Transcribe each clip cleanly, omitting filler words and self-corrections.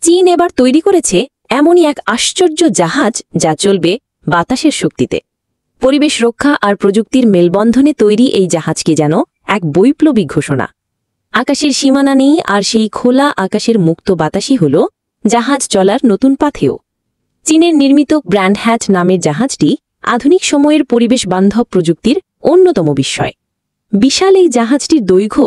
চীন এবার তৈরি করেছে এমনই এক আশ্চর্য জাহাজ যা চলবে বাতাসের শক্তিতে। পরিবেশ রক্ষা আর প্রযুক্তির মেলবন্ধনে তৈরি এই জাহাজকে যেন এক বৈপ্লবিক ঘোষণা। আকাশের সীমানা নেই, আর সেই খোলা আকাশের মুক্ত বাতাসই হল জাহাজ চলার নতুন পাথেয়। চীনের নির্মিত গ্র্যান্ড হ্যাট নামের জাহাজটি আধুনিক সময়ের পরিবেশ বান্ধব প্রযুক্তির অন্যতম বিস্ময়। বিশাল এই জাহাজটির দৈর্ঘ্য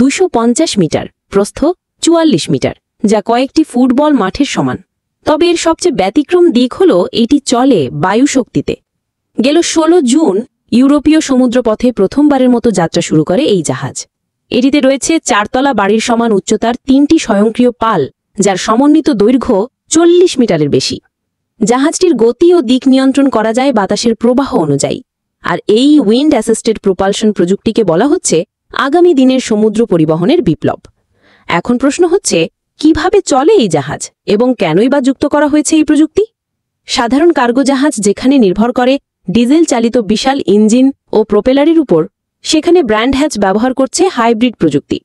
250 মিটার, প্রস্থ 44 মিটার, যা কয়েকটি ফুটবল মাঠের সমান। তবে এর সবচেয়ে ব্যতিক্রম দিক হল এটি চলে বায়ুশক্তিতে। গেল 16 জুন ইউরোপীয় সমুদ্রপথে প্রথমবারের মতো যাত্রা শুরু করে এই জাহাজ। এটিতে রয়েছে 4 তলা বাড়ির সমান উচ্চতার 3টি স্বয়ংক্রিয় পাল, যার সমন্বিত দৈর্ঘ্য 40 মিটারের বেশি। জাহাজটির গতি ও দিক নিয়ন্ত্রণ করা যায় বাতাসের প্রবাহ অনুযায়ী। আর এই উইন্ড অ্যাসিস্টেড প্রোপালশন প্রযুক্তিকে বলা হচ্ছে আগামী দিনের সমুদ্র পরিবহনের বিপ্লব। এখন প্রশ্ন হচ্ছে, কিভাবে চলে এই জাহাজ এবং কেনই বা যুক্ত করা হয়েছে এই প্রযুক্তি? সাধারণ কার্গো জাহাজ যেখানে নির্ভর করে ডিজেল চালিত বিশাল ইঞ্জিন ও প্রোপেলারের উপর, সেখানে গ্র্যান্ড হ্যাচ ব্যবহার করছে হাইব্রিড প্রযুক্তি।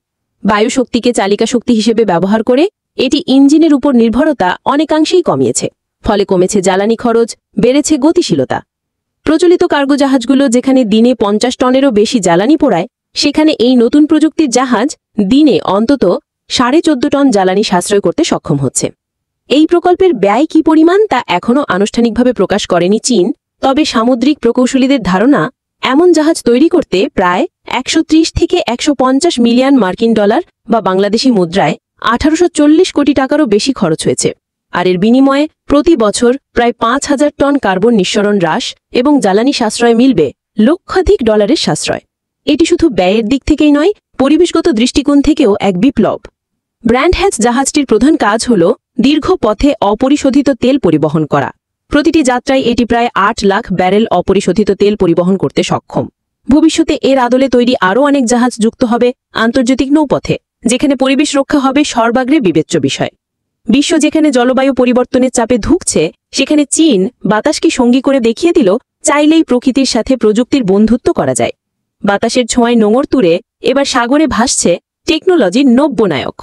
বায়ুশক্তিকে চালিকা শক্তি হিসেবে ব্যবহার করে এটি ইঞ্জিনের উপর নির্ভরতা অনেকাংশেই কমিয়েছে। ফলে কমেছে জ্বালানি খরচ, বেড়েছে গতিশীলতা। প্রচলিত কার্গো জাহাজগুলো যেখানে দিনে 50 টনেরও বেশি জ্বালানি পোড়ায়, সেখানে এই নতুন প্রযুক্তির জাহাজ দিনে অন্তত 14.5 টন জ্বালানি সাশ্রয় করতে সক্ষম হচ্ছে। এই প্রকল্পের ব্যয় কি পরিমাণ তা এখনও আনুষ্ঠানিকভাবে প্রকাশ করেনি চীন, তবে সামুদ্রিক প্রকৌশলীদের ধারণা এমন জাহাজ তৈরি করতে প্রায় 130 থেকে 150 মিলিয়ন মার্কিন ডলার বা বাংলাদেশি মুদ্রায় 1840 কোটি টাকারও বেশি খরচ হয়েছে। আর এর বিনিময়ে প্রতি বছর প্রায় 5000 টন কার্বন নিঃসরণ হ্রাস এবং জ্বালানি সাশ্রয় মিলবে লক্ষাধিক ডলারের সাশ্রয়। এটি শুধু ব্যয়ের দিক থেকেই নয়, পরিবেশগত দৃষ্টিকোণ থেকেও এক বিপ্লব। গ্র্যান্ড হ্যাচ জাহাজটির প্রধান কাজ হল দীর্ঘ পথে অপরিশোধিত তেল পরিবহন করা। প্রতিটি যাত্রায় এটি প্রায় 8 লাখ ব্যারেল অপরিশোধিত তেল পরিবহন করতে সক্ষম। ভবিষ্যতে এর আদলে তৈরি আরও অনেক জাহাজ যুক্ত হবে আন্তর্জাতিক নৌপথে, যেখানে পরিবেশ রক্ষা হবে সর্বাগ্রে বিবেচ্য বিষয়। বিশ্ব যেখানে জলবায়ু পরিবর্তনের চাপে ধুঁকছে, সেখানে চীন বাতাসকে সঙ্গী করে দেখিয়ে দিল চাইলেই প্রকৃতির সাথে প্রযুক্তির বন্ধুত্ব করা যায়। বাতাসের ছোঁয়ায় নোঙর তুলে এবার সাগরে ভাসছে টেকনোলজির নব্য নায়ক।